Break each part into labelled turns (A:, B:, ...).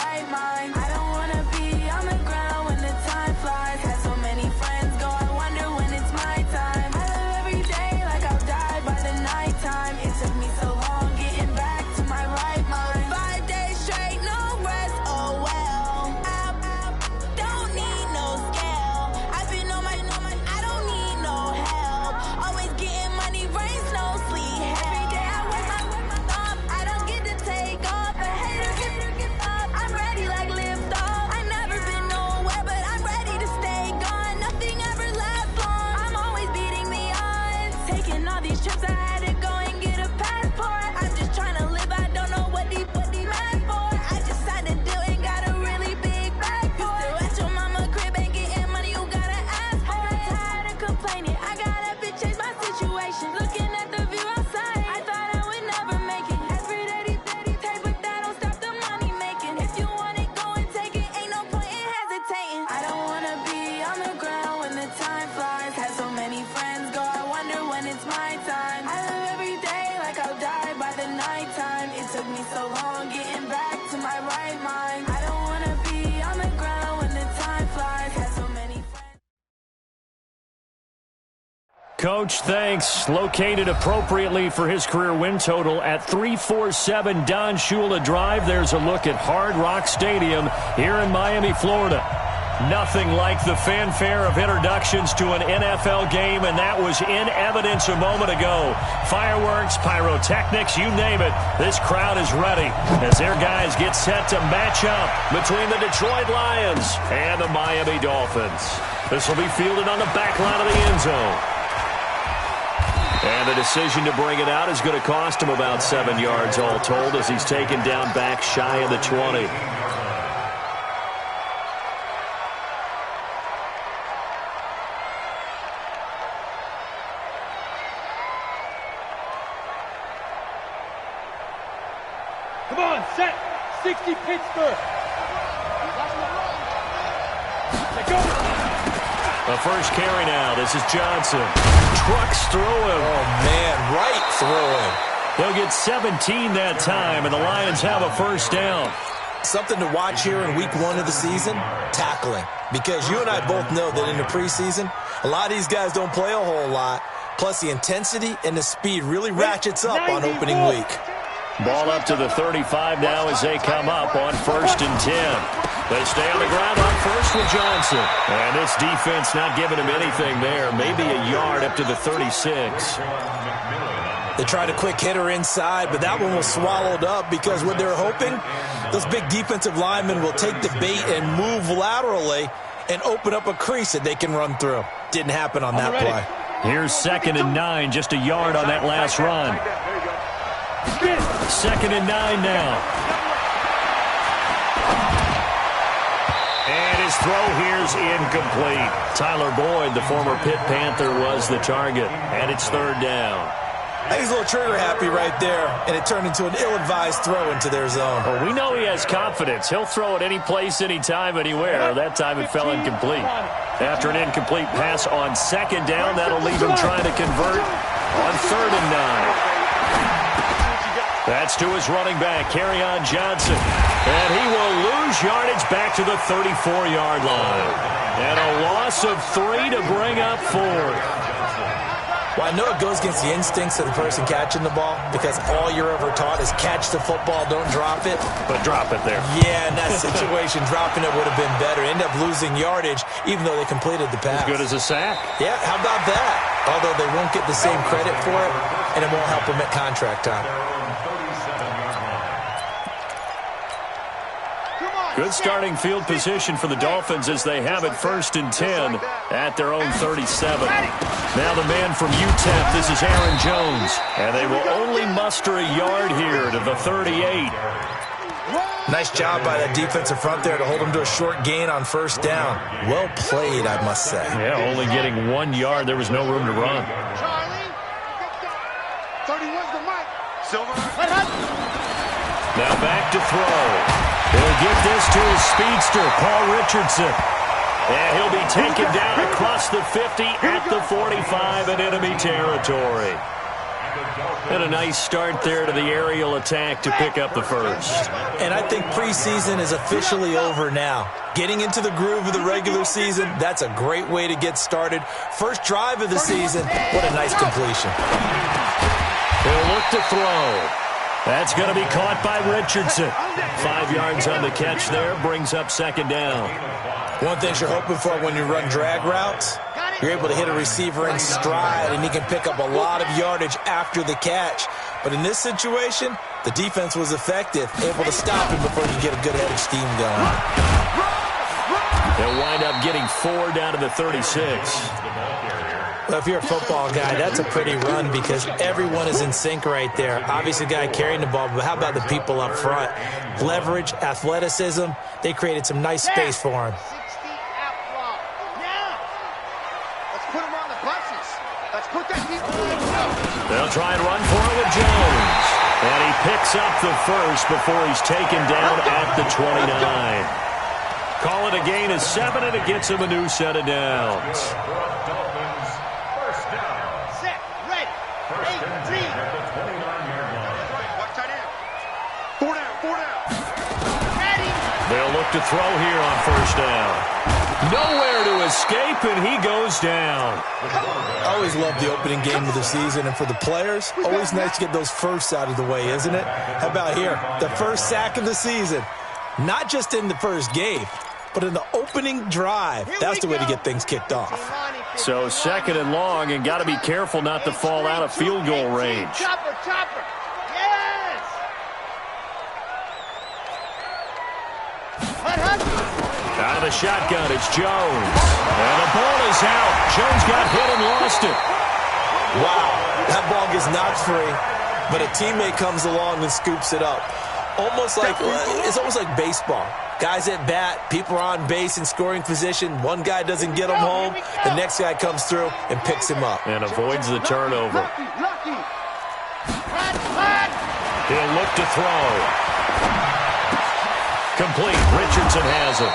A: right mind. I don't wanna be on the ground when the time flies. Had so many friends go, I wonder when it's my time. I live every day like I'll die by the nighttime. It took me so long getting back to my right mind. 5 days straight, no rest, oh well. I don't need no scale. I've been on my, I don't need no help. Always getting money, rains, no sleep. Every day I work my thumb, I don't get to take off. A hater get up, I'm ready like lift off. I've never been nowhere, but I'm ready to stay gone. Nothing ever lasts long, I'm always beating the odds. Taking all these trips, I had to go and get a passport. I'm just trying to live, I don't know what these mad for. I just had to do it, got a really big bag for it. Still at your mama crib, ain't getting money, you gotta ask for it. Tired of complaining, I got up and changed my situation. Looking at the view outside, I thought I would never make it. Every day take, but that don't stop the money making. If you want it, go and take it, ain't no point in hesitating. I don't wanna be on the ground when the time flies. Had so many friends go, I wonder when it's my time. I live every day like I'll die by the nighttime. It took me so long getting back to my right mind. I don't wanna be on the ground when the time flies. Had so many friends.
B: Coach, thanks. Located appropriately for his career win total at 347 Don Shula Drive. There's a look at Hard Rock Stadium here in Miami, Florida. Nothing like the fanfare of introductions to an NFL game, and that was in evidence a moment ago. Fireworks, pyrotechnics, you name it. This crowd is ready as their guys get set to match up between the Detroit Lions and the Miami Dolphins. This will be fielded on the back line of the end zone. And the decision to bring it out is going to cost him about 7 yards all told as he's taken down back shy of the 20.
C: Come on, set. 60 Pittsburgh. Go.
B: The first carry now. This is Johnson. Trucks through him.
D: Oh, man, right through him.
B: They'll get 17 that time, and the Lions have a first down.
D: Something to watch here in week 1 of the season, tackling. Because you and I both know that in the preseason, a lot of these guys don't play a whole lot. Plus, the intensity and the speed really ratchets up on opening week.
B: Ball up to the 35 now as they come up on 1st and 10. They stay on the ground on first with Johnson. And this defense not giving him anything there. Maybe a yard up to the 36.
D: They tried a quick hitter inside, but that one was swallowed up because what they're hoping, those big defensive linemen will take the bait and move laterally and open up a crease that they can run through. Didn't happen on that play.
B: Here's 2nd and 9, just a yard on that last run. 2nd and 9 now. And his throw here's incomplete. Tyler Boyd, the former Pitt Panther, was the target. And it's 3rd down.
D: He's a little trigger happy right there, and it turned into an ill-advised throw into their zone.
B: Well, we know he has confidence. He'll throw it any place, anytime, anywhere. That time it fell incomplete. After an incomplete pass on 2nd down, that'll leave him trying to convert on 3rd and 9. That's to his running back, Kerryon Johnson. And he will lose yardage back to the 34-yard line. And a loss of 3 to bring up 4th.
D: Well, I know it goes against the instincts of the person catching the ball because all you're ever taught is catch the football, don't drop it.
B: But drop it there.
D: Yeah, in that situation, dropping it would have been better. End up losing yardage even though they completed the pass.
B: As good as a sack.
D: Yeah, how about that? Although they won't get the same credit for it, and it won't help them at contract time.
B: Good starting field position for the Dolphins as they have it 1st and 10 at their own 37. Now the man from UTEP, this is Aaron Jones. And they will only muster a yard here to the 38.
D: Nice job by that defensive front there to hold them to a short gain on 1st down. Well played, I must say.
B: Yeah, only getting 1 yard. There was no room to run. Now back to throw. He'll get this to his speedster, Paul Richardson. And he'll be taken down across the 50 at the 45 in enemy territory. And a nice start there to the aerial attack to pick up the first.
D: And I think preseason is officially over now. Getting into the groove of the regular season, that's a great way to get started. First drive of the season, what a nice completion.
B: He'll look to throw. That's going to be caught by Richardson. 5 yards on the catch there, brings up second down.
D: One thing you're hoping for when you run drag routes, you're able to hit a receiver in stride, and he can pick up a lot of yardage after the catch. But in this situation, the defense was effective, able to stop him before you get a good head of steam going.
B: They'll wind up getting 4 down to the 36.
D: Well, if you're a football guy, that's a pretty run because everyone is in sync right there. Obviously, the guy carrying the ball, but how about the people up front? Leverage, athleticism, they created some nice space for him.
B: They'll try and run for it with Jones. And he picks up the first before he's taken down at the 29. Call it a gain of 7, and it gets him a new set of downs.
C: Set, ready, 18. Watch tight end. 4 down. Ready.
B: They'll look to throw here on first down. Nowhere to escape, and he goes down.
D: I always love the opening game of the season, and for the players, always nice to get those firsts out of the way, isn't it? How about here? The first sack of the season. Not just in the first game, but in the opening drive. That's the way to get things kicked off.
B: So second and long, and got to be careful not to fall out of field goal range.
C: Chopper. Yes.
B: Out of the shotgun, it's Jones. And the ball is out. Jones got hit and lost it.
D: Wow, that ball gets knocked free, but a teammate comes along and scoops it up. It's almost like baseball. Guys at bat, people are on base in scoring position. One guy doesn't get him home. The next guy comes through and picks him up.
B: And avoids the turnover.
C: Lucky.
B: He'll look to throw. Complete. Richardson has it.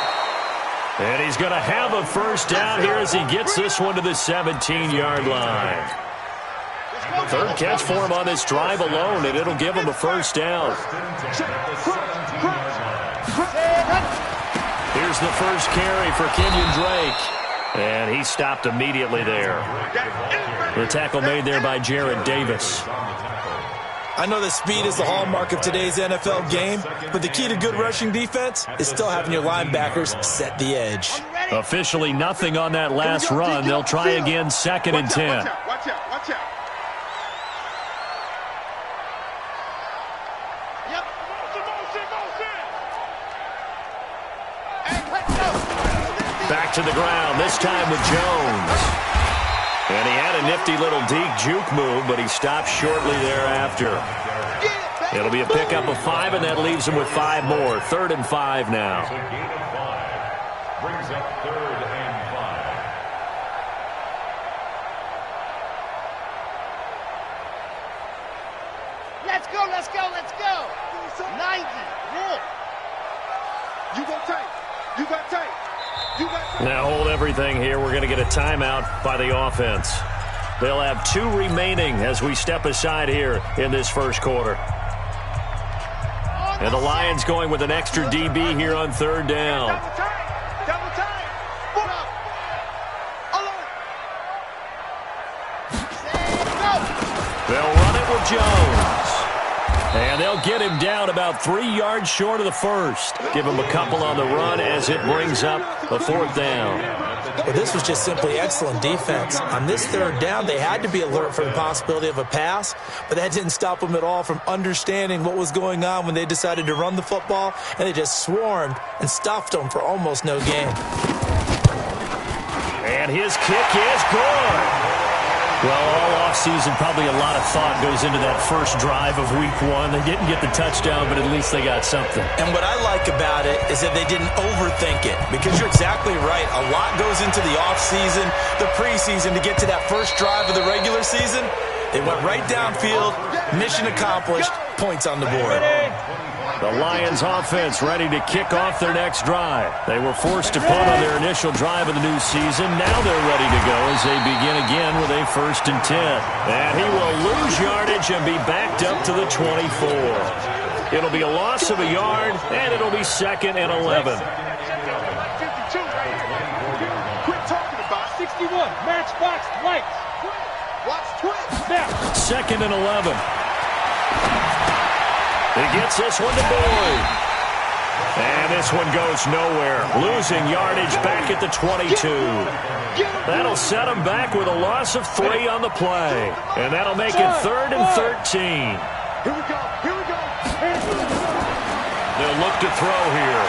B: And he's going to have a first down here as he gets this one to the 17-yard line. Third catch for him on this drive alone, and it'll give him a first down. Here's the first carry for Kenyon Drake. And he stopped immediately there. The tackle made there by Jared Davis.
D: I know that speed is the hallmark of today's NFL game, but the key to good rushing defense is still having your linebackers set the edge.
B: Officially nothing on that last run. They'll try again, 2nd and 10.
C: Watch out. Yep.
B: Back to the ground, this time with Jones. And he had a nifty little deke juke move, but he stopped shortly thereafter. It'll be a pickup of 5, and that leaves him with 5 more. 3rd and 5 now.
E: Brings up 3rd and 5.
C: Let's go. 90. Roll. You got tight.
B: Now hold everything here. We're going to get a timeout by the offense. They'll have 2 remaining as we step aside here in this first quarter. And the Lions going with an extra DB here on 3rd down.
C: Double time.
B: They'll run it with Jones. And they'll get him down about 3 yards short of the first. Give him a couple on the run as it brings up a 4th down.
D: Well, this was just simply excellent defense. On this 3rd down, they had to be alert for the possibility of a pass, but that didn't stop them at all from understanding what was going on when they decided to run the football, and they just swarmed and stuffed them for almost no gain.
B: And his kick is good. Well, all offseason, probably a lot of thought goes into that first drive of week 1. They didn't get the touchdown, but at least they got something.
D: And what I like about it is that they didn't overthink it, because you're exactly right. A lot goes into the offseason, the preseason, to get to that first drive of the regular season. They went right downfield, mission accomplished, points on the board.
B: The Lions offense ready to kick off their next drive. They were forced to punt on their initial drive of the new season. Now they're ready to go as they begin again with a 1st and 10. And he will lose yardage and be backed up to the 24. It'll be a loss of a yard, and it'll be 2nd and 11.
C: Quit talking about 61. Matchbox lights. Watch twist. Now.
B: 2nd and 11. He gets this one to Boyd. And this one goes nowhere. Losing yardage back at the 22. That'll set him back with a loss of 3 on the play. And that'll make it 3rd and 13.
C: Here we go. Here we go.
B: They'll look to throw here.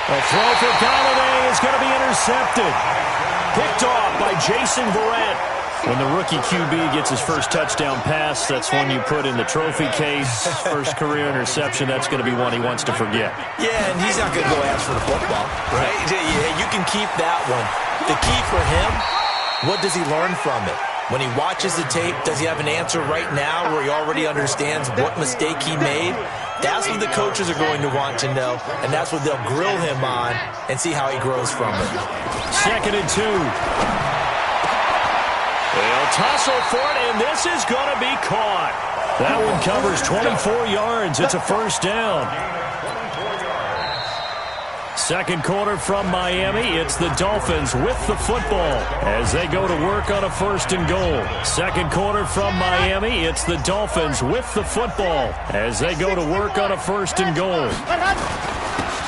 B: A throw for Galladay is going to be intercepted. Picked off by Jason Verrett. When the rookie QB gets his first touchdown pass, that's one you put in the trophy case. First career interception, that's going to be one he wants to forget.
D: Yeah, and he's not going to go ask for the football, right? Yeah, you can keep that one. The key for him, what does he learn from it? When he watches the tape, does he have an answer right now where he already understands what mistake he made? That's what the coaches are going to want to know, and that's what they'll grill him on and see how he grows from it.
B: 2nd and 2. They'll tussle for it, and this is going to be caught. That one covers 24 yards. It's a 1st down. 2nd quarter from Miami. It's the Dolphins with the football as they go to work on a 1st and goal. 2nd quarter from Miami. It's the Dolphins with the football as they go to work on a 1st and goal.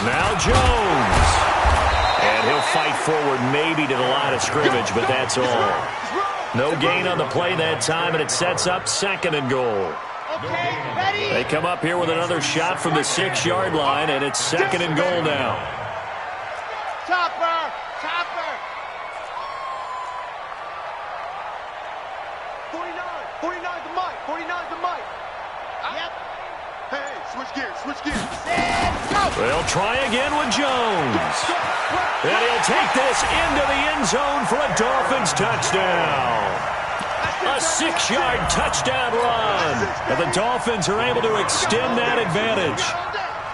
B: Now Jones. And he'll fight forward maybe to the line of scrimmage, but that's all. No gain on the play that time, and it sets up 2nd and goal. They come up here with another shot from the 6-yard line, and it's 2nd and goal now.
E: Topper! 49 the mic! 49 the mic! Yep. Hey, switch gears.
B: They'll try again with Jones. And he'll take this into the end zone for a Dolphins touchdown. A 6-yard touchdown run. And the Dolphins are able to extend that advantage.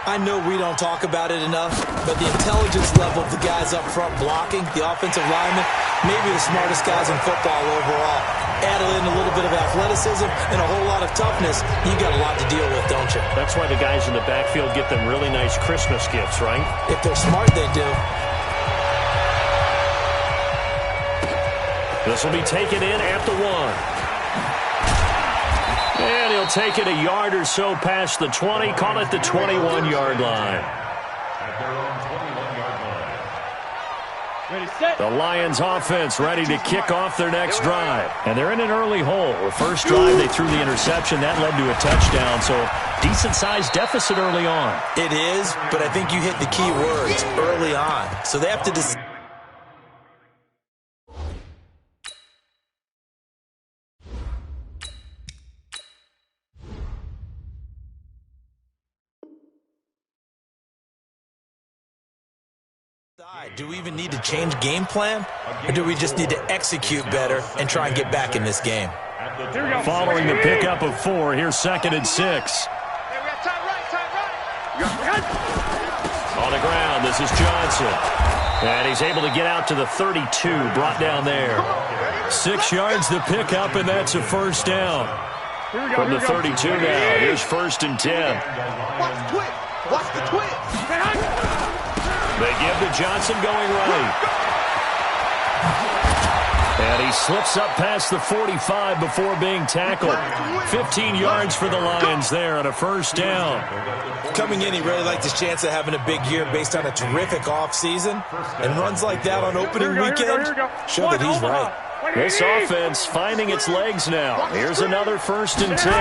D: I know we don't talk about it enough, but the intelligence level of the guys up front blocking, the offensive linemen, maybe the smartest guys in football overall. Add in a little bit of athleticism and a whole lot of toughness, you got a lot to deal with, don't you?
B: That's why the guys in the backfield get them really nice Christmas gifts, right?
D: If they're smart, they do.
B: This will be taken in at the 1. And he'll take it a yard or so past the 20, call it the 21-yard line. The Lions offense ready to kick off their next drive. And they're in an early hole. The first drive, they threw the interception. That led to a touchdown, so decent-sized deficit early on.
D: It is, but I think you hit the key words, early on. So they have to decide. Do we even need to change game plan? Or do we just need to execute better and try and get back in this game?
B: Following the pickup of 4, here's 2nd and 6. On the ground, this is Johnson. And he's able to get out to the 32, brought down there. 6 yards the pickup, and that's a 1st down. From the 32 now, here's 1st and 10.
E: Watch the twist.
B: They give to Johnson going right. And he slips up past the 45 before being tackled. 15 yards for the Lions there on a 1st down.
D: Coming in, he really liked his chance of having a big year based on a terrific offseason. And runs like that on opening weekend show that he's right.
B: This offense finding its legs now. Here's another 1st and 10.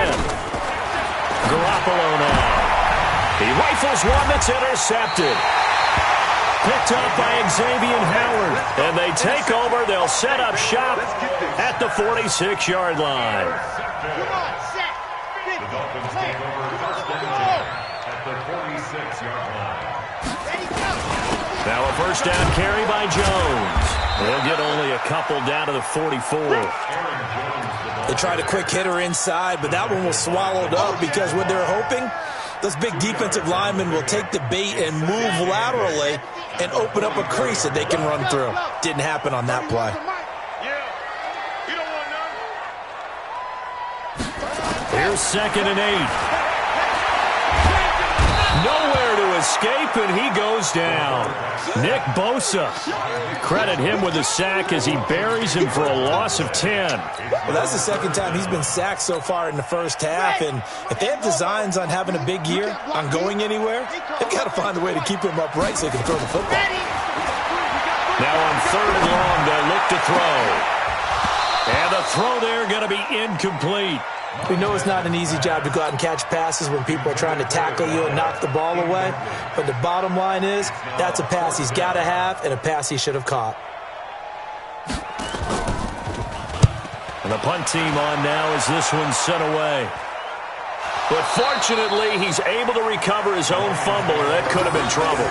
B: Garoppolo now. He rifles one that's intercepted. Picked up by Xavier Howard. And they take over. They'll set up shop at the 46-yard line.
E: Come on, set. The
C: Dolphins take over first and 10 at the 46-yard line.
E: Ready, go.
B: Now a first down carry by Jones. They'll get only a couple down to the 44.
D: They tried a quick hitter inside, but that one was swallowed up because what they're hoping, those big defensive linemen will take the bait and move laterally and open up a crease that they can run through. Didn't happen on that play.
B: Here's 2nd and 8. Nowhere to escape, and he goes down. Nick Bosa. Credit him with a sack as he buries him for a loss of 10.
D: Well, that's the second time he's been sacked so far in the first half, and if they have designs on having a big year, on going anywhere, they've got to find a way to keep him upright so he can throw the football.
B: Now on 3rd and long, they'll look to throw. And the throw there going to be incomplete.
D: We know it's not an easy job to go out and catch passes when people are trying to tackle you and knock the ball away. But the bottom line is, that's a pass he's got to have and a pass he should have caught.
B: And the punt team on now as this one's sent away. But fortunately, he's able to recover his own fumble, or that could have been trouble.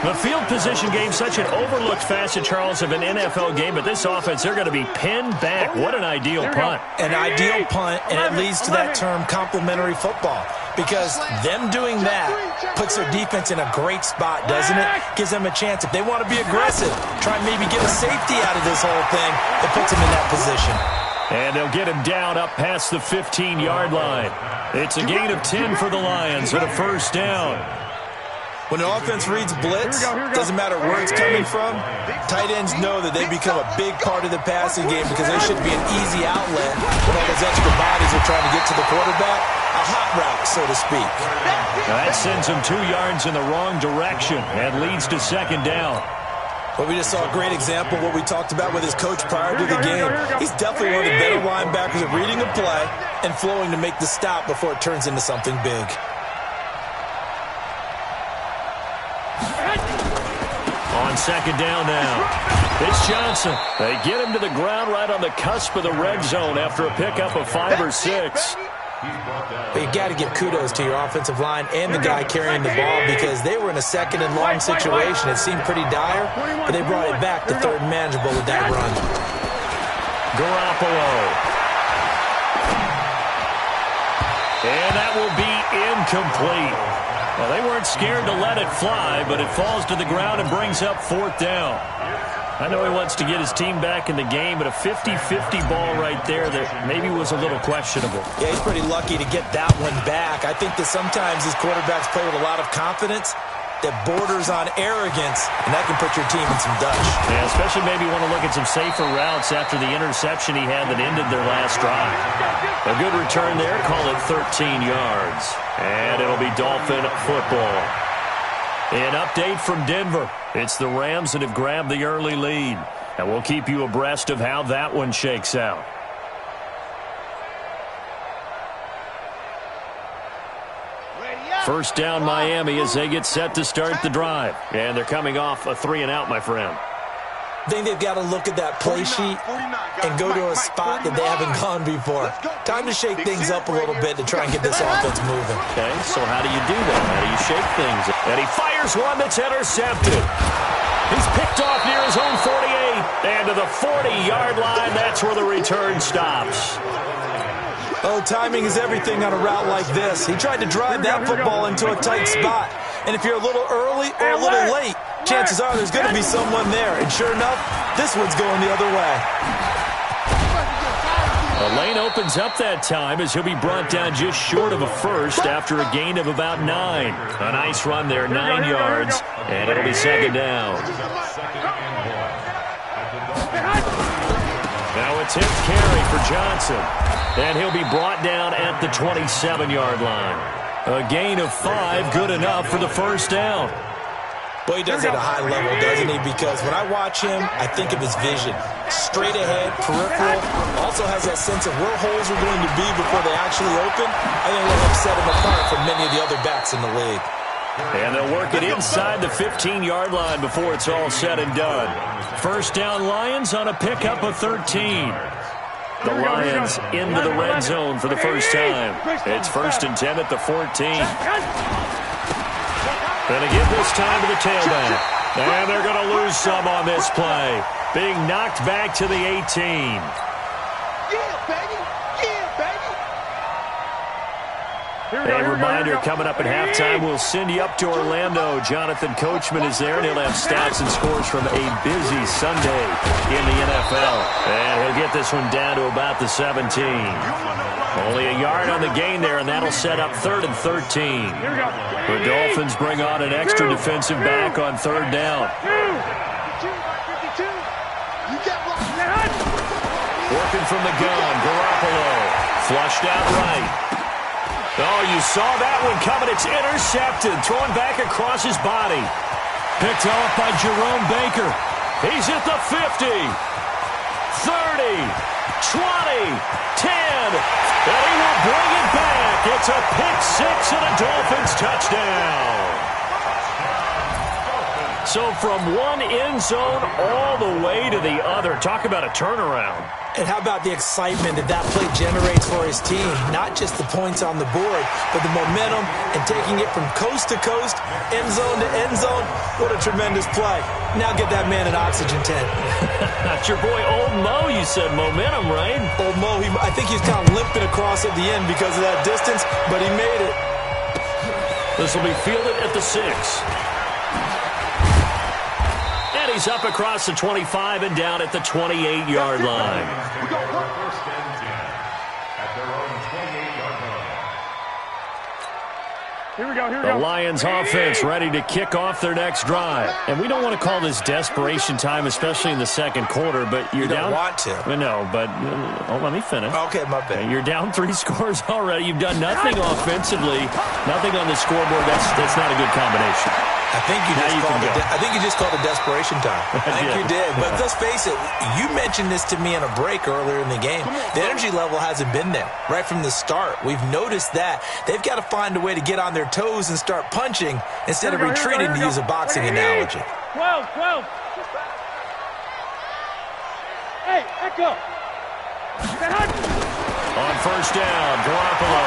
B: The field position game, such an overlooked facet, Charles, of an NFL game, but this offense, they're going to be pinned back. What an ideal punt.
D: An ideal punt, and it leads to that term complementary football, because them doing that puts their defense in a great spot, doesn't it? Gives them a chance. If they want to be aggressive, try and maybe get a safety out of this whole thing, it puts them in that position.
B: And they'll get him down up past the 15-yard line. It's a gain of 10 for the Lions and a first down.
D: When an offense reads blitz, doesn't matter where it's coming from, tight ends know that they become a big part of the passing game because they should be an easy outlet when all those extra bodies are trying to get to the quarterback. A hot route, so to speak.
B: Now that sends him 2 yards in the wrong direction and leads to 2nd down.
D: Well, we just saw a great example of what we talked about with his coach prior to the game. He's definitely one of the better linebackers at reading a play and flowing to make the stop before it turns into something big.
B: On 2nd down now, it's Johnson. They get him to the ground right on the cusp of the red zone after a pickup of 5 or 6.
D: But you got to give kudos to your offensive line and the guy carrying the ball because they were in a 2nd and long situation. It seemed pretty dire, but they brought it back to 3rd and manageable with that run.
B: Garoppolo. And that will be incomplete. Well, they weren't scared to let it fly, but it falls to the ground and brings up 4th down. I know he wants to get his team back in the game, but a 50-50 ball right there that maybe was a little questionable.
D: Yeah, he's pretty lucky to get that one back. I think that sometimes these quarterbacks play with a lot of confidence that borders on arrogance, and that can put your team in some dutch.
B: Yeah, especially maybe want to look at some safer routes after the interception he had that ended their last drive. A good return there, call it 13 yards. And it'll be Dolphin football. An update from Denver. It's the Rams that have grabbed the early lead. And we'll keep you abreast of how that one shakes out. First down Miami as they get set to start the drive. And they're coming off a 3-and-out, my friend.
D: I think they've got to look at that play sheet and go to a spot that they haven't gone before. Time to shake things up a little bit to try and get this offense moving.
B: Okay, so how do you do that? How do you shake things? And he fires one that's intercepted. He's picked off near his own 48. And to the 40-yard line, that's where the return stops.
D: Oh, timing is everything on a route like this. He tried to drive that football into a tight spot. And if you're a little early or a little late, chances are there's going to be someone there. And sure enough, this one's going the other way.
B: The lane opens up that time as he'll be brought down just short of a first after a gain of about 9. A nice run there, 9 yards, and it'll be 2nd down. Now a 10th carry for Johnson, and he'll be brought down at the 27-yard line. A gain of 5, good enough for the first down.
D: Well, he does it at a high level, doesn't he? Because when I watch him, I think of his vision. Straight ahead, peripheral, also has that sense of where holes are going to be before they actually open. I think that will set him apart from many of the other backs in the league.
B: And they'll work it inside the 15-yard line before it's all said and done. First down Lions on a pickup of 13. The Lions into the red zone for the first time. It's 1st and 10 at the 14. Going to give this time to the tailback. And they're going to lose some on this play. Being knocked back to the 18.
E: Yeah, baby. Yeah, baby.
B: A reminder, coming up at halftime, we'll send you up to Orlando. Jonathan Coachman is there, and he'll have stats and scores from a busy Sunday in the NFL. And he'll get this one down to about the 17. Only a yard on the gain there, and that'll set up 3rd and 13. The Dolphins bring on an extra defensive back on 3rd down. Working from the gun, Garoppolo. Flushed out right. Oh, you saw that one coming. It's intercepted. Thrown back across his body. Picked off by Jerome Baker. He's at the 50. 30. 20. 10. And he will bring it back. It's a pick six and a Dolphins touchdown. So from one end zone all the way to the other. Talk about a turnaround.
D: And how about the excitement that play generates for his team? Not just the points on the board, but the momentum and taking it from coast to coast, end zone to end zone. What a tremendous play. Now get that man an oxygen tent.
B: That's your boy Old Mo, you said. Momentum, right?
D: Old Mo, I think he's kind of limping across at the end because of that distance, but he made it.
B: This will be fielded at the 6. He's up across the 25 and down at the 28-yard line.
C: Here we go.
B: The Lions offense ready to kick off their next drive. And we don't want to call this desperation time, especially in the second quarter, but you're down.
D: You don't want to.
B: No, but let me finish.
D: Okay, my bad.
B: You're down 3 scores already. You've done nothing offensively, nothing on the scoreboard. That's not a good combination.
D: I think you just called it desperation time. I think you did. But let's face it, you mentioned this to me in a break earlier in the game. The energy level hasn't been there right from the start. We've noticed that. They've got to find a way to get on their toes and start punching instead of retreating, to use a boxing analogy.
C: 12. Hey, echo.
B: On first down, Garoppolo.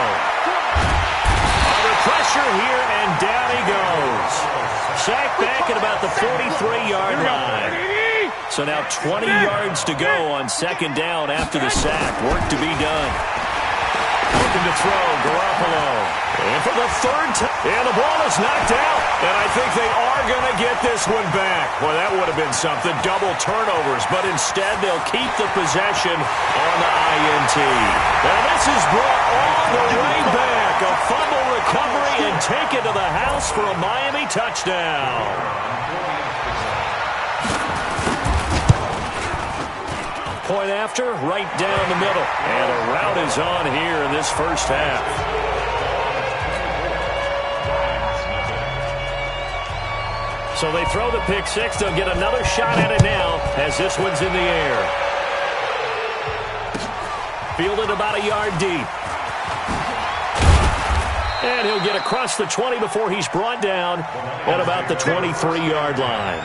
B: Under pressure here, and down he goes. Sacked back at about the 43-yard line. So now 20 yards to go on second down after the sack. Work to be done. Looking to throw, Garoppolo. And for the 3rd time, and the ball is knocked out. And I think they are going to get this one back. Well, that would have been something. Double turnovers. But instead, they'll keep the possession on the INT. Now, this is brought all the way back. A fumble recovery and take it to the house for a Miami touchdown. Point after, right down the middle. And a rout is on here in this first half. So they throw the pick six. They'll get another shot at it now as this one's in the air. Fielded about a yard deep. And he'll get across the 20 before he's brought down at about the 23-yard line.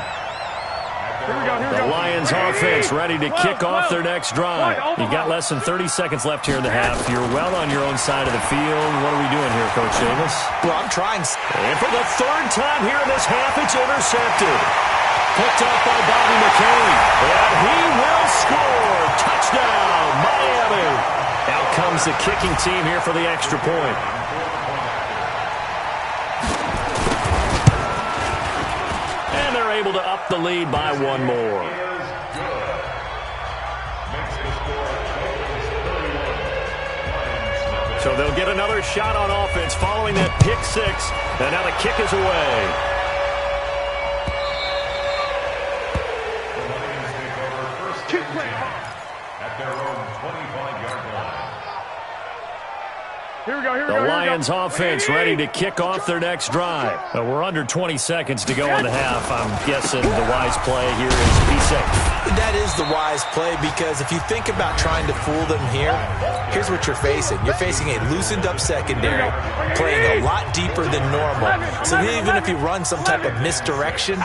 B: The Lions offense ready to kick off their next drive. You've got less than 30 seconds left here in the half. You're well on your own side of the field. What are we doing here, Coach Davis?
D: Well, I'm trying.
B: And for the 3rd time here in this half, it's intercepted. Picked up by Bobby McCain. And he will score. Touchdown, Miami. Out comes the kicking team here for the extra point. And they're able to up the lead by one more. So they'll get another shot on offense following that pick six. And now the kick is away. The Lions offense ready to kick off their next drive. We're under 20 seconds to go in the half. I'm guessing the wise play here is be safe.
D: That is the wise play, because if you think about trying to fool them here, here's what you're facing. You're facing a loosened up secondary, playing a lot deeper than normal. So even if you run some type of misdirection,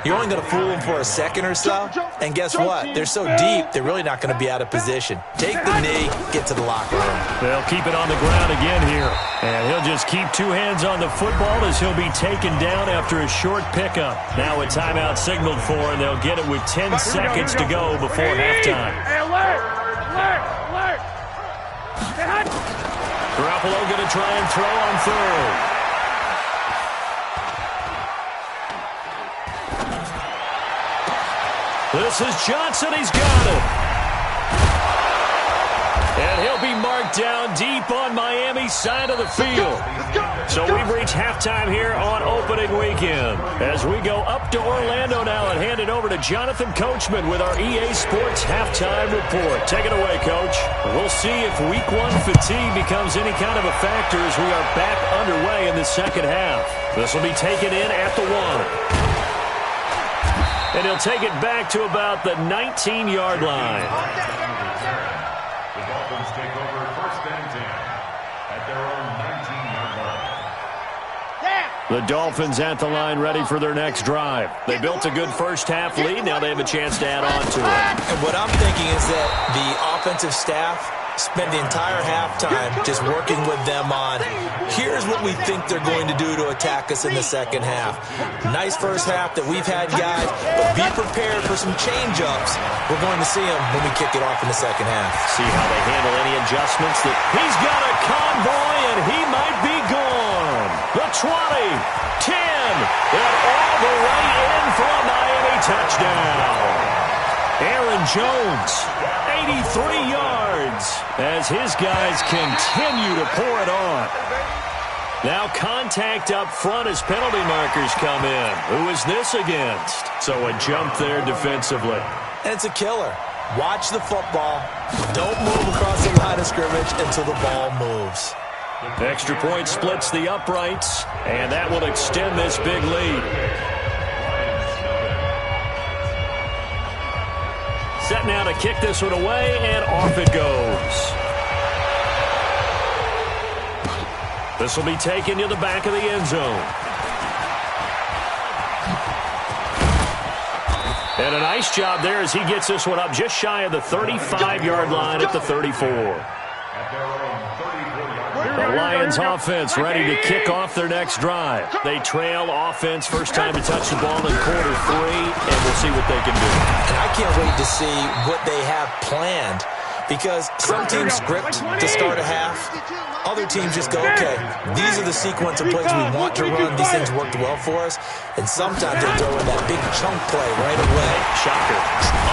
D: You're only going to fool them for a second or so, and guess what? They're so deep, they're really not going to be out of position. Take the knee, get to the locker room.
B: They'll keep it on the ground again here. And he'll just keep two hands on the football as he'll be taken down after a short pickup. Now a timeout signaled for, and they'll get it with 10 seconds to go before halftime.
C: Hey, alert! Alert! Alert!
B: Garoppolo going to try and throw on third. This is Johnson. He's got it. And he'll be marked down deep on Miami's side of the field. So we've reached halftime here on opening weekend. As we go up to Orlando now and hand it over to Jonathan Coachman with our EA Sports halftime report. Take it away, Coach. We'll see if Week 1 fatigue becomes any kind of a factor as we are back underway in the second half. This will be taken in at the 1. And he'll take it back to about the 19-yard line.
F: The Dolphins take over first and 10 at their own 19-yard line.
B: The Dolphins at the line ready for their next drive. They built a good first-half lead. Now they have a chance to add on to it.
D: And what I'm thinking is that the offensive staff spend the entire halftime just working with them on, here's what we think they're going to do to attack us in the second half. Nice first half that we've had, guys, but be prepared for some change-ups. We're going to see them when we kick it off in the second half.
B: See how they handle any adjustments. He's got a convoy, and he might be gone. The 20, 10, and all the way in for a Miami touchdown. Aaron Jones, 83 yards, as his guys continue to pour it on. Now contact up front as penalty markers come in. Who is this against? So a jump there defensively.
D: And it's a killer. Watch the football. Don't move across the line of scrimmage until the ball moves.
B: Extra point splits the uprights, and that will extend this big lead. Set now to kick this one away, and off it goes. This will be taken to the back of the end zone. And a nice job there as he gets this one up just shy of the 35-yard line at the 34. The Lions offense ready to kick off their next drive. They trail offense first time to touch the ball in quarter 3, and we'll see what they can do.
D: And I can't wait to see what they have planned, because some teams script to start a half. Other teams just go, okay, these are the sequence of plays we want to run. These things worked well for us. And sometimes they throw in that big chunk play right away.
B: Shocker.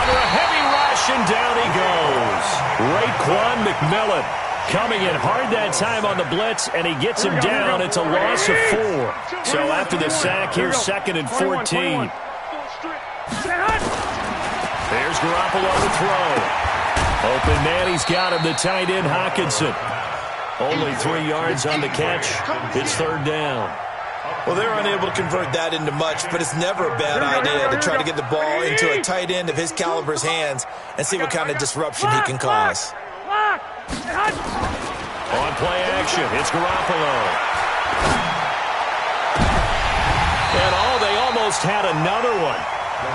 B: Under a heavy rush, and down he goes. Raekwon McMillan coming in hard that time on the blitz, and he gets him down. It's a loss of 4. So after the sack, here's 2nd and 14. There's Garoppolo to throw. Open man, he's got him, the tight end Hockenson. Only 3 yards on the catch. It's 3rd down.
D: Well, they're unable to convert that into much, but it's never a bad idea to try to get the ball into a tight end of his caliber's hands and see what kind of disruption he can cause.
B: On play action, it's Garoppolo. And they almost had another one.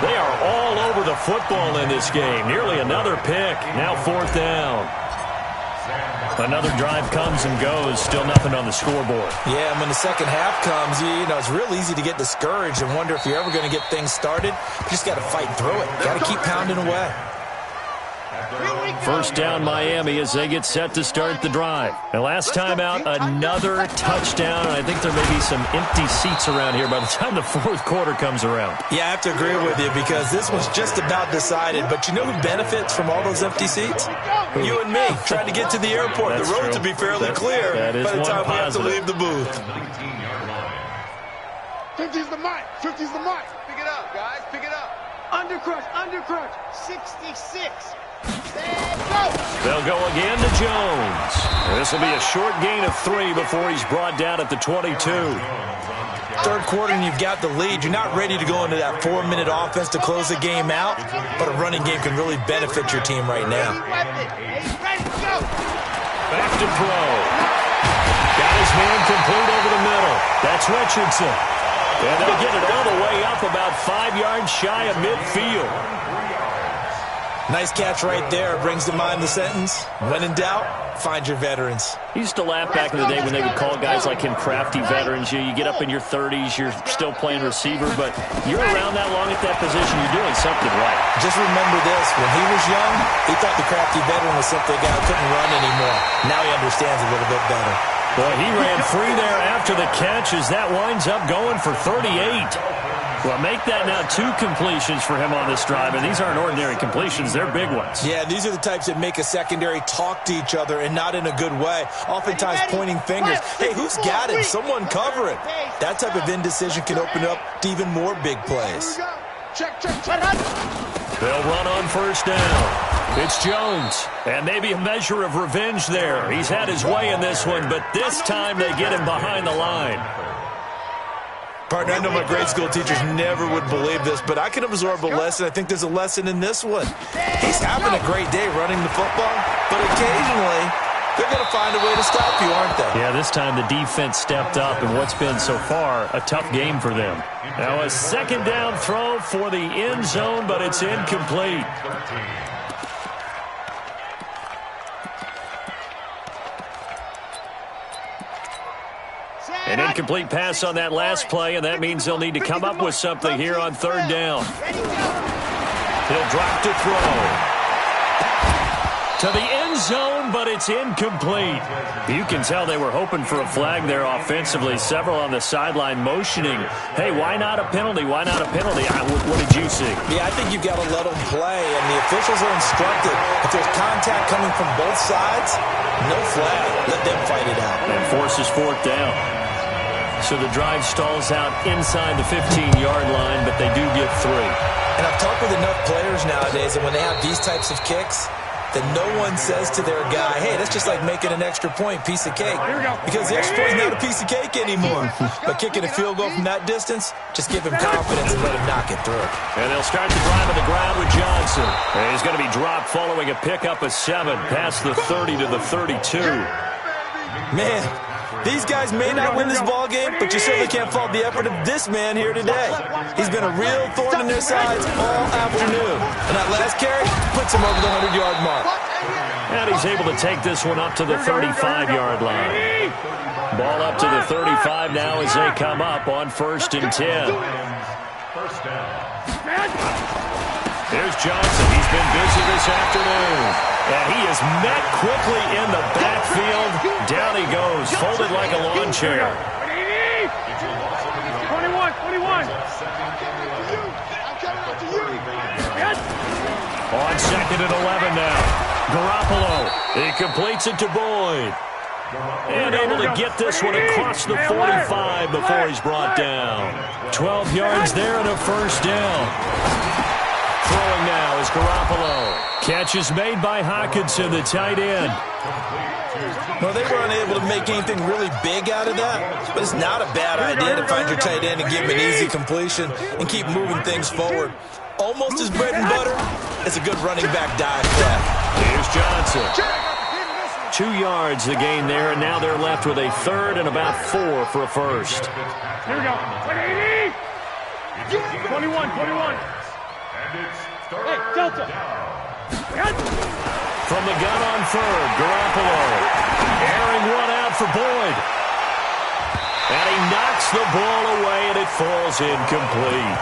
B: They are all over the football in this game. Nearly another pick. Now 4th down. Another drive comes and goes. Still nothing on the scoreboard.
D: Yeah, and when the second half comes, you know, it's real easy to get discouraged and wonder if you're ever going to get things started. You just got to fight through it. Got to keep pounding away.
B: First down Miami as they get set to start the drive. And last time out, another touchdown. And I think there may be some empty seats around here by the time the 4th quarter comes around.
D: Yeah, I have to agree with you because this one's just about decided. But you know who benefits from all those empty seats? You and me, trying to get to the airport.
B: That's
D: the roads
B: true.
D: will be fairly clear by the time we have to leave the booth.
C: 50's the mic. 50's the mic.
E: Pick it up, guys. Pick it up.
C: Undercrunch. Undercrunch. 66.
B: They'll go again to Jones. This will be a short gain of 3 before he's brought down at the 22.
D: 3rd quarter and you've got the lead. You're not ready to go into that 4-minute offense to close the game out, but a running game can really benefit your team right now.
B: Back to throw. Got his man complete over the middle. That's Richardson. And they'll get it all the way up up about 5 yards shy of midfield.
D: Nice catch right there. Brings to mind the sentence, when in doubt, find your veterans.
B: He used to laugh back in the day when they would call guys like him crafty veterans. You get up in your 30s, you're still playing receiver, but you're around that long at that position, you're doing something right.
D: Just remember this, when he was young, he thought the crafty veteran was simply a guy who couldn't run anymore. Now he understands a little bit better.
B: Boy, he ran free there after the catch as that winds up going for 38. Well, make that now 2 completions for him on this drive, and these aren't ordinary completions. They're big ones.
D: Yeah, these are the types that make a secondary talk to each other and not in a good way. Oftentimes pointing fingers. Hey, who's got it? Someone cover it. That type of indecision can open up to even more big plays.
E: Check.
B: They'll run on first down. It's Jones, and maybe a measure of revenge there. He's had his way in this one, but this time they get him behind the line.
D: Partner, I know my grade school teachers never would believe this, but I can absorb a lesson. I think there's a lesson in this one. He's having a great day running the football, but occasionally they're going to find a way to stop you, aren't they?
B: Yeah, this time the defense stepped up in what's been so far a tough game for them. Now a second down throw for the end zone, but it's incomplete. An incomplete pass on that last play, and that means they'll need to come up with something here on third down. He'll drop to throw. To the end zone, but it's incomplete. You can tell they were hoping for a flag there offensively. Several on the sideline motioning. Hey, why not a penalty? Why not a penalty? What did you see?
D: Yeah, I think you've got to let them play, and the officials are instructed. If there's contact coming from both sides, no flag. Let them fight it out.
B: And forces fourth down. So the drive stalls out inside the 15-yard line, but they do get 3.
D: And I've talked with enough players nowadays, and when they have these types of kicks, that no one says to their guy, hey, that's just like making an extra point, piece of cake. Because the extra point is not a piece of cake anymore. But kicking a field goal from that distance, just give him confidence and let him knock it through.
B: And they'll start the drive on the ground with Johnson. And he's going to be dropped following a pickup of 7 past the 30 to the 32.
D: Man, these guys may not win this ball game, but you certainly can't fault the effort of this man here today. He's been a real thorn in their sides all afternoon. And that last carry puts him over the 100-yard mark.
B: And he's able to take this one up to the 35-yard line. Ball up to the 35 now as they come up on 1st and 10. Here's Johnson. He's been busy this afternoon. And he is met quickly in the backfield. Down he goes, folded like a lawn chair.
C: 21.
B: On 2nd and 11 now. Garoppolo. He completes it to Boyd. And able to get this one across the 45 before he's brought down. 12 yards there and a first down. Throwing now is Garoppolo. Catch is made by Hockenson, the tight end.
D: Well, they were unable to make anything really big out of that, but it's not a bad idea to find your tight end and give him an easy completion and keep moving things forward. Almost as bread and butter as a good running back dive play.
B: Here's Johnson. 2 yards the gain there, and now they're left with a 3rd and about 4 for a first.
C: Here we go. 21. Hey, Delta.
B: From the gun on 3rd, Garoppolo. Airing one out for Boyd. And he knocks the ball away, and it falls incomplete.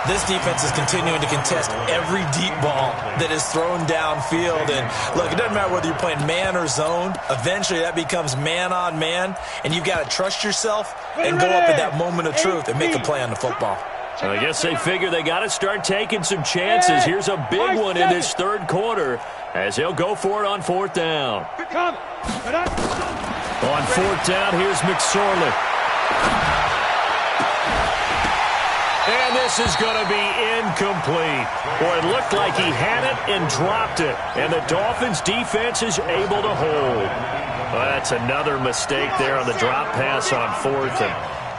D: This defense is continuing to contest every deep ball that is thrown downfield. And, look, it doesn't matter whether you're playing man or zone. Eventually, that becomes man on man, and you've got to trust yourself and go up at that moment of truth and make a play on the football.
B: I guess they figure they got to start taking some chances. Here's a big one in this 3rd quarter as he'll go for it on 4th down. On 4th down, here's McSorley. And this is going to be incomplete. Boy, it looked like he had it and dropped it. And the Dolphins' defense is able to hold. Well, that's another mistake there on the drop pass on 4th. And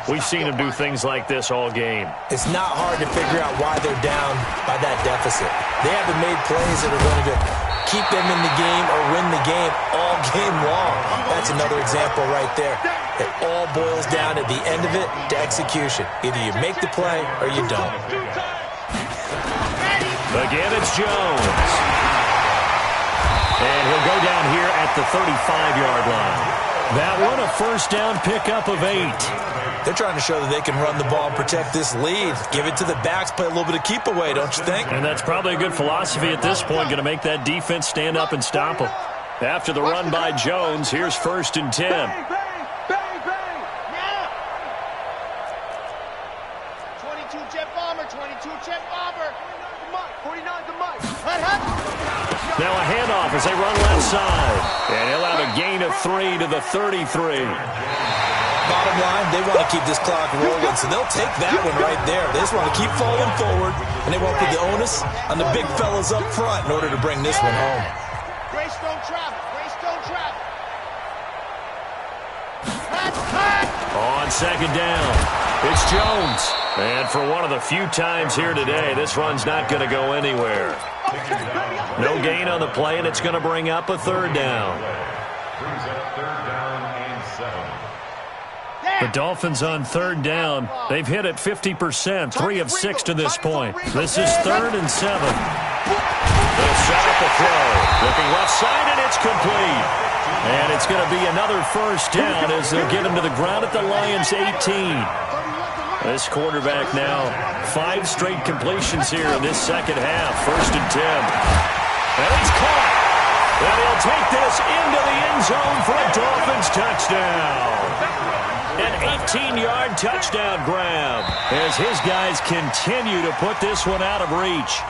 B: we've seen him do things like this all game.
D: It's not hard to figure out why they're down by that deficit. They haven't made plays that are going to keep them in the game or win the game all game long. That's another example right there. It all boils down at the end of it to execution. Either you make the play or you don't.
B: Again, it's Jones. And he'll go down here at the 35-yard line. That one, a first down pickup of 8.
D: They're trying to show that they can run the ball and protect this lead. Give it to the backs, play a little bit of keep away, don't you think?
B: And that's probably a good philosophy at this point, going to make that defense stand up and stop them. After the run by Jones, here's 1st and 10.
C: Bang, bang, bang.
G: Yeah. 22 jet bomber, 22 jet bomber.
E: 49 to Mike.
B: Now a handoff as they run left side. And he'll have a gain of 3 to the 33.
D: Bottom line, they want to keep this clock rolling, so they'll take that one right there. They just want to keep falling forward, and they want to put the onus on the big fellas up front in order to bring this one home.
G: Greystone travel, Greystone travel.
B: On second down, it's Jones. And for one of the few times here today, this run's not going to go anywhere. No gain on the play, and it's going to bring up a 3rd down.
F: Brings up 3rd down and 7.
B: The Dolphins on 3rd down. They've hit it 50%, 3 of 6 to this point. This is 3rd and 7. They'll set up a throw. Looking left side, and it's complete. And it's going to be another first down as they'll get him to the ground at the Lions' 18. This quarterback now, 5 straight completions here in this second half. 1st and 10. And he's caught. And he'll take this into the end zone for a Dolphins touchdown. An 18-yard touchdown grab as his guys continue to put this one out of reach.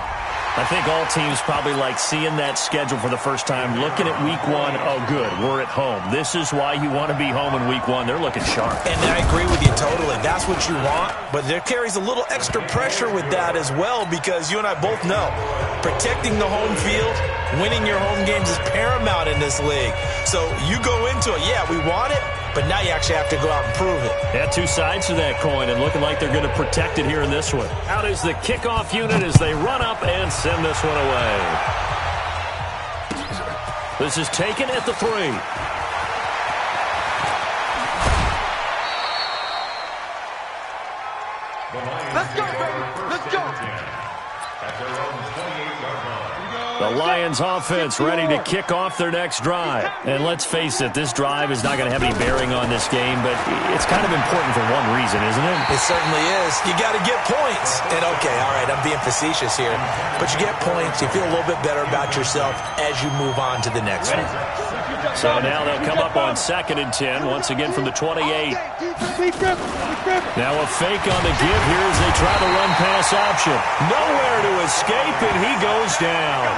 B: I think all teams probably like seeing that schedule for the first time, looking at week 1. Oh, good, we're at home. This is why you want to be home in week 1. They're looking sharp.
D: And I agree with you totally. That's what you want, but there carries a little extra pressure with that as well because you and I both know protecting the home field, winning your home games is paramount in this league. So you go into it, yeah, we want it, but now you actually have to go out and prove it.
B: Yeah, 2 sides to that coin, and looking like they're going to protect it here in this one. Out is the kickoff unit as they run up and send this one away. This is taken at the 3.
E: Let's go, baby. Let's go.
F: At their own 28-yard line.
B: The Lions offense ready to kick off their next drive. And let's face it, this drive is not going to have any bearing on this game, but it's kind of important for one reason, isn't it?
D: It certainly is. You got to get points. And okay, all right, I'm being facetious here, but you get points, you feel a little bit better about yourself as you move on to the next one.
B: So now they'll come up on 2nd and 10, once again from the 28. Now a fake on the give here as they try the run-pass option. Nowhere to escape, and he goes down.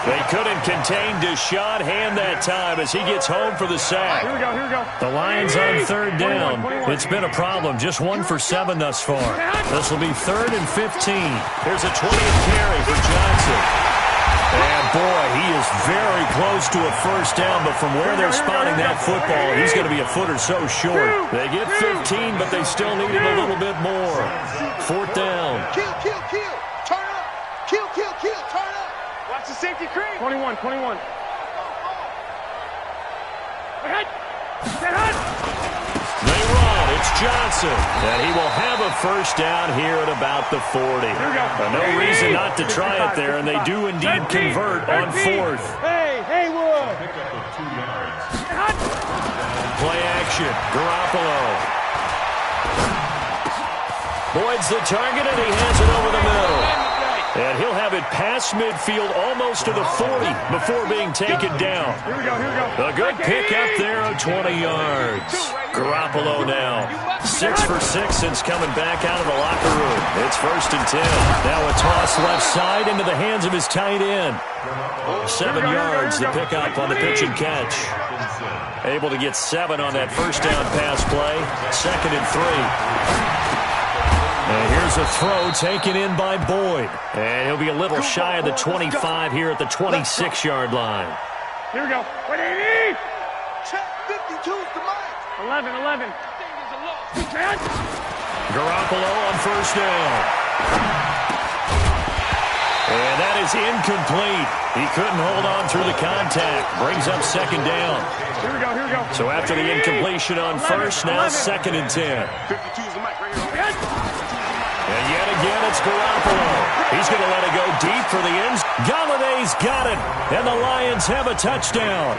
B: They couldn't contain Deshaun Hand that time as he gets home for the sack.
C: Here we go, here we go.
B: The Lions on 3rd down. It's been a problem. Just 1 for 7 thus far. This will be 3rd and 15. Here's a 20th carry for Johnson. And boy, he is very close to a first down, but from where they're spotting that football, he's going to be a foot or so short. They get 15, but they still need it a little bit more. 4th down.
E: Kill, kill, kill. Turn up. Kill, kill, kill. Turn up.
C: Watch the safety cream. 21.
B: They run. It's Johnson. And he will have a first down here at about the 40. No reason not to try it there, and they do indeed convert on 4th.
C: Hey, Haywood.
F: Pick up of 2 yards.
B: Play action. Garoppolo. Boyd's the target, and he has it over the middle. And he'll have it past midfield almost to the 40 before being taken down.
C: Here we go.
B: A good pick up there of 20 yards. Garoppolo now 6 for 6 since coming back out of the locker room. It's 1st and 10. Now a toss left side into the hands of his tight end. 7 yards to pick up on the pitch and catch. Able to get 7 on that first down pass play. 2nd and 3. And here's a throw taken in by Boyd. And he'll be a little shy of the 25 here at the 26-yard line.
C: Here we go. What do you need?
E: Check 52's the mic.
C: 11.
B: Garoppolo on first down. And that is is incomplete. He couldn't hold on through the contact. Brings up second down.
C: Here we go.
B: So after the incompletion on first, now 2nd and 10.
E: 52 is the mic right here.
B: And yet again, it's Garoppolo. He's going to let it go deep for the ends. Galladay's got it. And the Lions have a touchdown.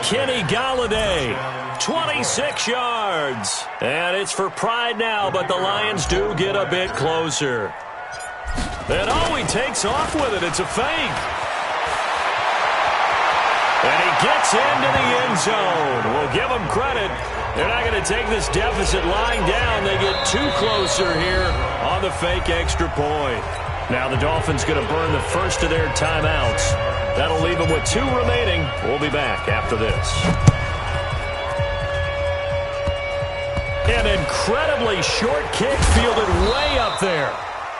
B: Kenny Galladay, 26 yards. And it's for pride now, but the Lions do get a bit closer. And he takes off with it. It's a fake. And he gets into the end zone. We'll give him credit. They're not going to take this deficit lying down. They get too closer here on the fake extra point. Now the Dolphins going to burn the first of their timeouts. That'll leave them with 2 remaining. We'll be back after this. An incredibly short kick fielded way up there.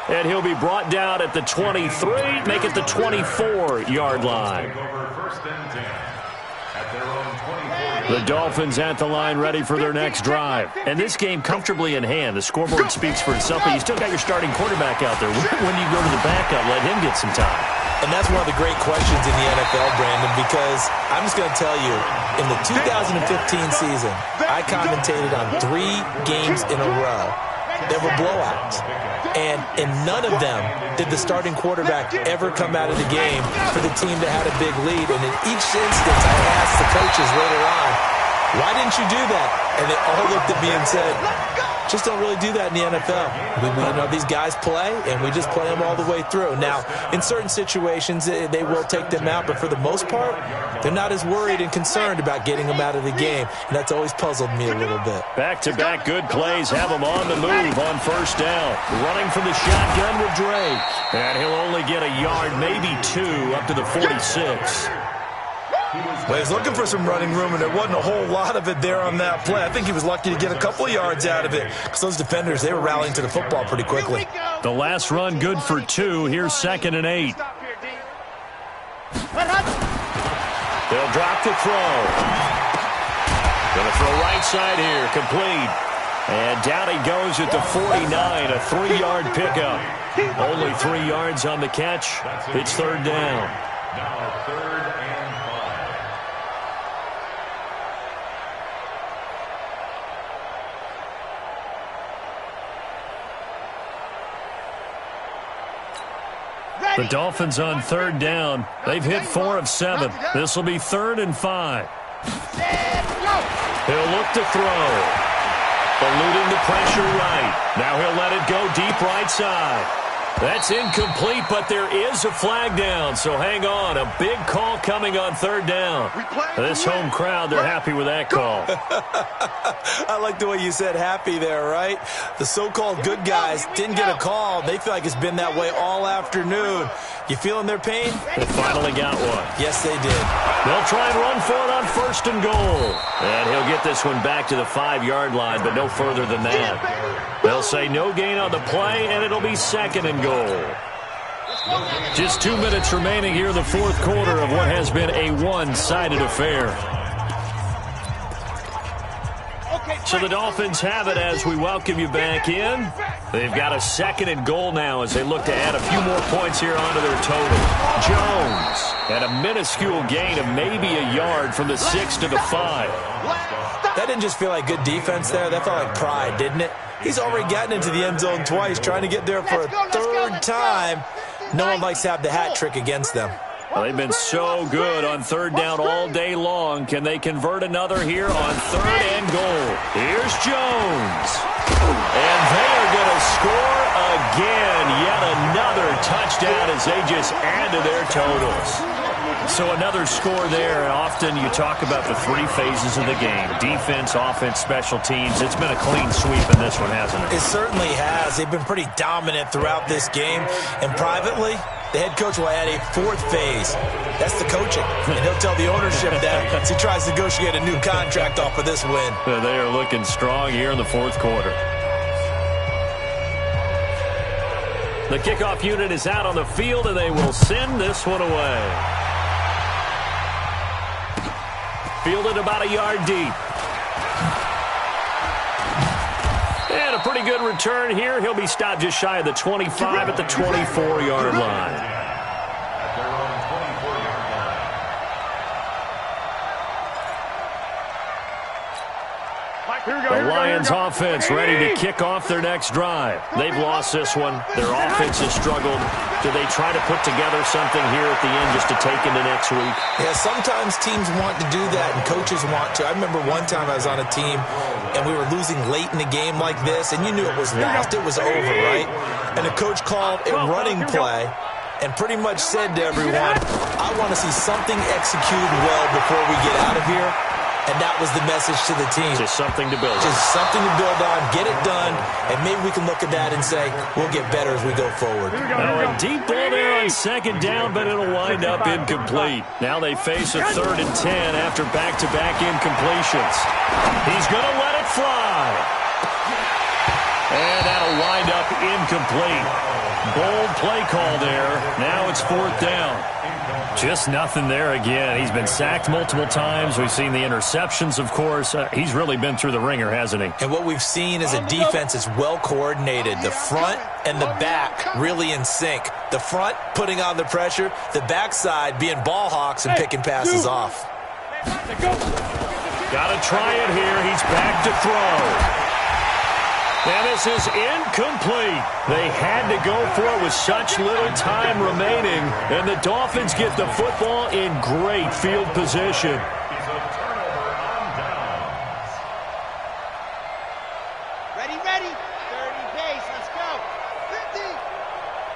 B: And he'll be brought down at the 23, make it the 24-yard line. The Dolphins at the line ready for their next drive. And this game comfortably in hand. The scoreboard speaks for itself, but you still got your starting quarterback out there. When do you go to the backup, let him get some time?
D: And that's one of the great questions in the NFL, Brandon, because I'm just going to tell you, in the 2015 season, I commentated on 3 games in a row. There were blowouts. And in none of them did the starting quarterback ever come out of the game for the team that had a big lead. And in each instance, I asked the coaches later on, why didn't you do that? And they all looked at me and said, just don't really do that in the NFL. These guys play, and we just play them all the way through. Now, in certain situations, they will take them out, but for the most part, they're not as worried and concerned about getting them out of the game, and that's always puzzled me a little bit.
B: Back-to-back good plays have him on the move on first down. Running from the shotgun with Drake. And he'll only get a yard, maybe 2, up to the 46.
D: Well, he's looking for some running room, and there wasn't a whole lot of it there on that play. I think he was lucky to get a couple of yards out of it because those defenders, they were rallying to the football pretty quickly.
B: The last run good for 2. Here's 2nd and 8. They'll drop the throw. Going to throw right side here, complete. And down he goes at the 49, a 3-yard pickup. Only 3 yards on the catch. It's 3rd down.
F: Now 3rd and 5.
B: The Dolphins on 3rd down. They've hit 4 of 7. This will be 3rd and 5. He'll look to throw. Eluding the pressure right. Now he'll let it go deep right side. That's incomplete, but there is a flag down, so hang on. A big call coming on 3rd down. This home crowd, they're happy with that call.
D: I like the way you said happy there, right? The so-called good guys didn't get a call. They feel like it's been that way all afternoon. You feeling their pain?
B: They finally got one.
D: Yes, they did.
B: They'll try and run for it on 1st and goal. And he'll get this one back to the 5-yard line, but no further than that. They'll say no gain on the play, and it'll be 2nd and goal. Just 2 minutes remaining here in the 4th quarter of what has been a one-sided affair. So the Dolphins have it as we welcome you back in. They've got a 2nd and goal now as they look to add a few more points here onto their total. Jones had a minuscule gain of maybe a yard from the 6 to the 5.
D: That didn't just feel like good defense there. That felt like pride, didn't it? He's already gotten into the end zone twice, trying to get there for a 3rd time. No one likes to have the hat trick against them.
B: Well, they've been so good on 3rd down all day long. Can they convert another here on 3rd and goal? Here's Jones. And they are going to score again. Yet another touchdown as they just add to their totals. So another score there. Often you talk about the 3 phases of the game. Defense, offense, special teams. It's been a clean sweep in this one, hasn't it?
D: It certainly has. They've been pretty dominant throughout this game. And privately, the head coach will add a 4th phase. That's the coaching. And he'll tell the ownership that as he tries to negotiate a new contract off of this win.
B: They are looking strong here in the 4th quarter. The kickoff unit is out on the field, and they will send this one away. Fielded about a yard deep. And a pretty good return here. He'll be stopped just shy of the 25 at the 24-yard line. The Lions offense ready to kick off their next drive. They've lost this one. Their offense has struggled. Do they try to put together something here at the end just to take into next week?
D: Yeah, sometimes teams want to do that and coaches want to. I remember one time I was on a team and we were losing late in the game like this, and you knew it was lost. It was over, right? And the coach called a running play and pretty much said to everyone, I want to see something executed well before we get out of here. And that was the message to the team.
B: Just something to build on.
D: Just something to build on, get it done, and maybe we can look at that and say, we'll get better as we go forward.
B: Now a deep ball there on second down, but it'll wind up incomplete. Now they face a 3rd and 10 after back-to-back incompletions. He's going to let it fly. And that'll wind up incomplete. Bold play call there. Now it's 4th down. Just nothing there again. He's been sacked multiple times. We've seen the interceptions, of course. He's really been through the ringer, hasn't he?
D: And what we've seen is a defense that's well coordinated. The front and the back really in sync. The front putting on the pressure. The backside being ball hawks and picking passes off.
B: Got to try it here. He's back to throw. And this is incomplete. They had to go for it with such little time remaining. And the Dolphins get the football in great field position.
G: Ready, ready. 30 pace. Let's go. 50.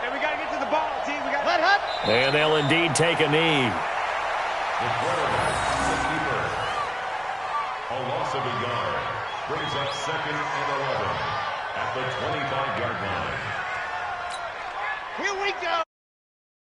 C: And we got to get to the ball, team. We got
G: Let up.
B: And they'll indeed take a knee.
F: The quarterback, the keeper. A loss of a yard. Brings up 2nd and 11 at the 25-yard line.
G: Here we go.